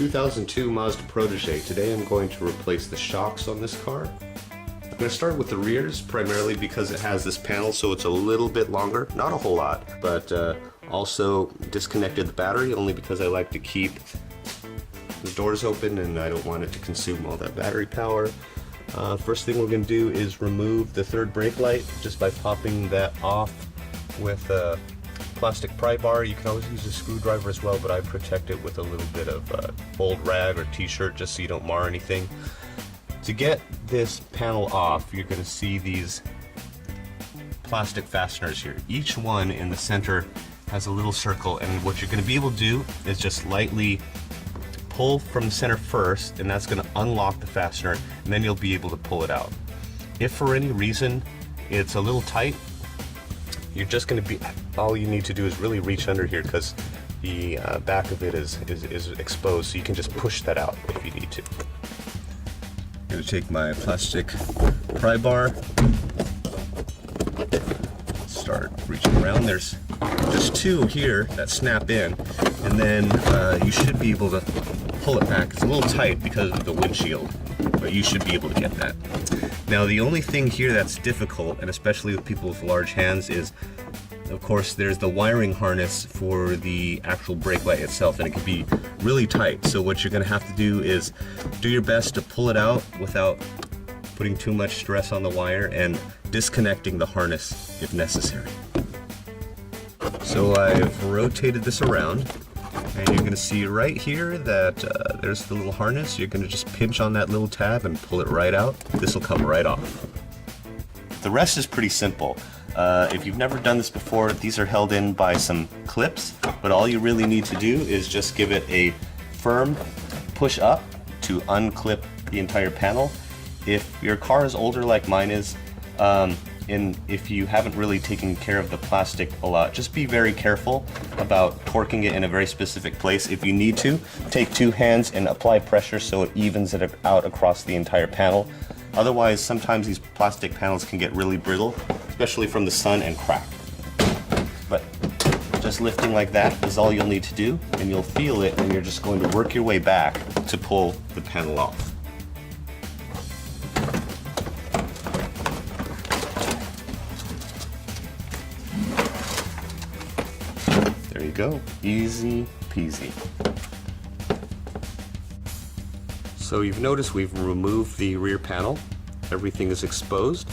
2002 Mazda Protege. Today I'm going to replace the shocks on this car. I'm going to start with the rears, primarily because it has this panel, so it's a little bit longer. Not a whole lot, but also disconnected the battery, only because I like to keep the doors open and I don't want it to consume all that battery power. First thing we're going to do is remove the third brake light just by popping that off with a plastic pry bar. You can always use a screwdriver as well, but I protect it with a little bit of old rag or t-shirt just so you don't mar anything. To get this panel off, you're going to see these plastic fasteners here. Each one in the center has a little circle, and what you're going to be able to do is just lightly pull from the center first, and that's going to unlock the fastener, and then you'll be able to pull it out. If for any reason it's a little tight, you're just going to be, all you need to do is really reach under here, because the back of it is exposed, so you can just push that out if you need to. I'm going to take my plastic pry bar, start reaching around. There's just two here that snap in, and then you should be able to pull it back. It's a little tight because of the windshield, but you should be able to get that. Now the only thing here that's difficult, and especially with people with large hands, is of course there's the wiring harness for the actual brake light itself, and it can be really tight. So what you're going to have to do is do your best to pull it out without putting too much stress on the wire, and disconnecting the harness if necessary. So I've rotated this around, and you're going to see right here that there's the little harness. You're going to just pinch on that little tab and pull it right out. This will come right off. The rest is pretty simple. If you've never done this before, these are held in by some clips, but all you really need to do is just give it a firm push up to unclip the entire panel. If your car is older like mine is, and if you haven't really taken care of the plastic a lot, just be very careful about torquing it in a very specific place. If you need to, take two hands and apply pressure so it evens it out across the entire panel. Otherwise, sometimes these plastic panels can get really brittle, especially from the sun, and crack. But just lifting like that is all you'll need to do, and you'll feel it, and you're just going to work your way back to pull the panel off. There you go, easy peasy. So you've noticed we've removed the rear panel. Everything is exposed.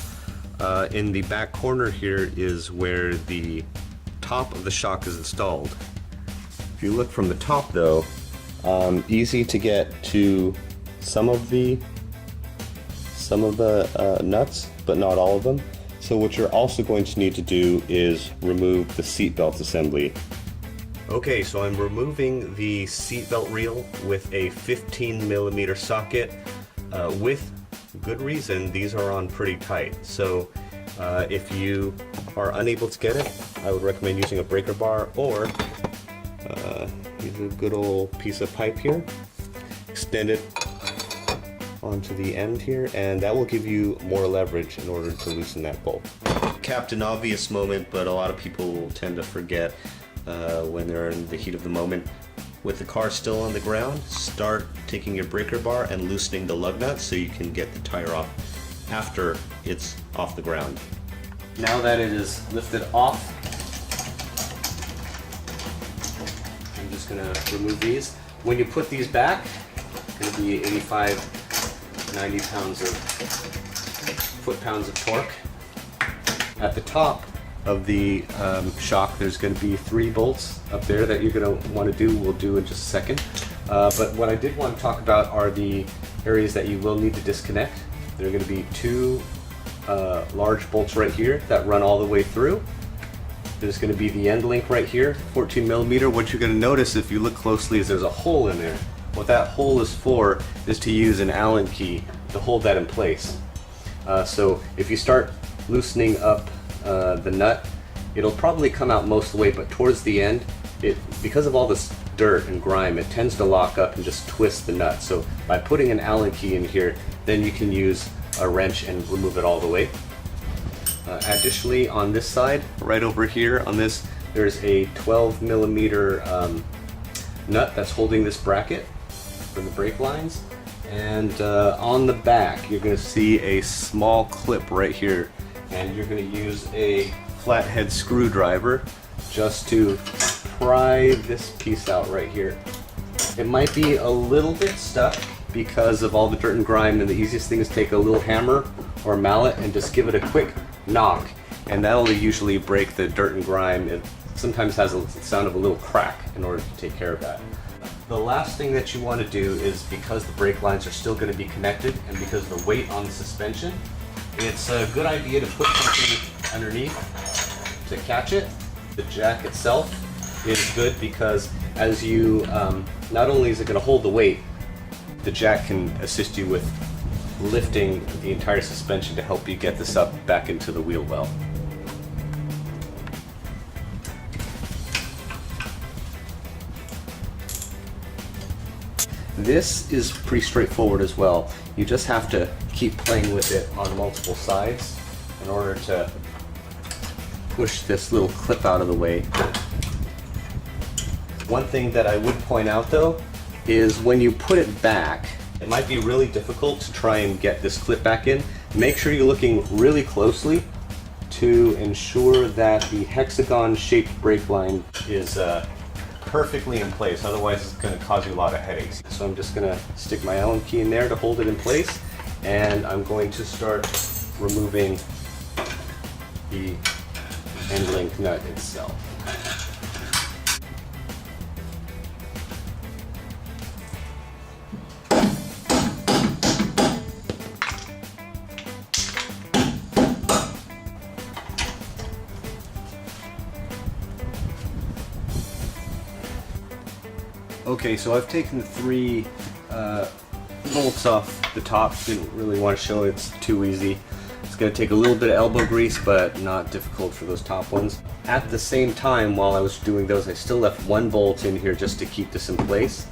In the back corner here is where the top of the shock is installed. If you look from the top though, easy to get to some of the nuts, but not all of them. So what you're also going to need to do is remove the seat belt assembly. Okay, so I'm removing the seatbelt reel with a 15mm socket. With good reason, these are on pretty tight. So if you are unable to get it, I would recommend using a breaker bar, or use a good old piece of pipe here. Extend it onto the end here, and that will give you more leverage in order to loosen that bolt. Captain Obvious moment, but a lot of people tend to forget when they're in the heat of the moment. With the car still on the ground, start taking your breaker bar and loosening the lug nuts so you can get the tire off after it's off the ground. Now that it is lifted off, I'm just going to remove these. When you put these back, it's going to be 85, 90 pounds of foot-pounds of torque. At the top of the shock, there's going to be 3 bolts up there that you're going to want to do. We'll do in just a second. But what I did want to talk about are the areas that you will need to disconnect. There are going to be 2 large bolts right here that run all the way through. There's going to be the end link right here, 14mm. What you're going to notice if you look closely is there's a hole in there. What that hole is for is to use an Allen key to hold that in place. So if you start loosening up the nut, it'll probably come out most of the way, but towards the end, because of all this dirt and grime, it tends to lock up and just twist the nut. So by putting an Allen key in here, then you can use a wrench and remove it all the way. Additionally, on this side, right over here on this, there's a 12mm nut that's holding this bracket. for the brake lines. And on the back, you're going to see a small clip right here, and you're going to use a flathead screwdriver just to pry this piece out right here. It might be a little bit stuck because of all the dirt and grime, and the easiest thing is take a little hammer or mallet and just give it a quick knock, and that'll usually break the dirt and grime. It sometimes has a sound of a little crack in order to take care of that. The last thing that you want to do is, because the brake lines are still going to be connected and because of the weight on the suspension, it's a good idea to put something underneath to catch it. The jack itself is good because as you, not only is it going to hold the weight, the jack can assist you with lifting the entire suspension to help you get this up back into the wheel well. This is pretty straightforward as well. You just have to keep playing with it on multiple sides in order to push this little clip out of the way. One thing that I would point out though is when you put it back, it might be really difficult to try and get this clip back in. Make sure you're looking really closely to ensure that the hexagon shaped brake line is perfectly in place, otherwise it's going to cause you a lot of headaches. So I'm just going to stick my Allen key in there to hold it in place, and I'm going to start removing the end link nut itself. Okay, so I've taken the 3 bolts off the top. Didn't really want to show it, it's too easy. It's going to take a little bit of elbow grease, but not difficult for those top ones. At the same time, while I was doing those, I still left 1 bolt in here just to keep this in place.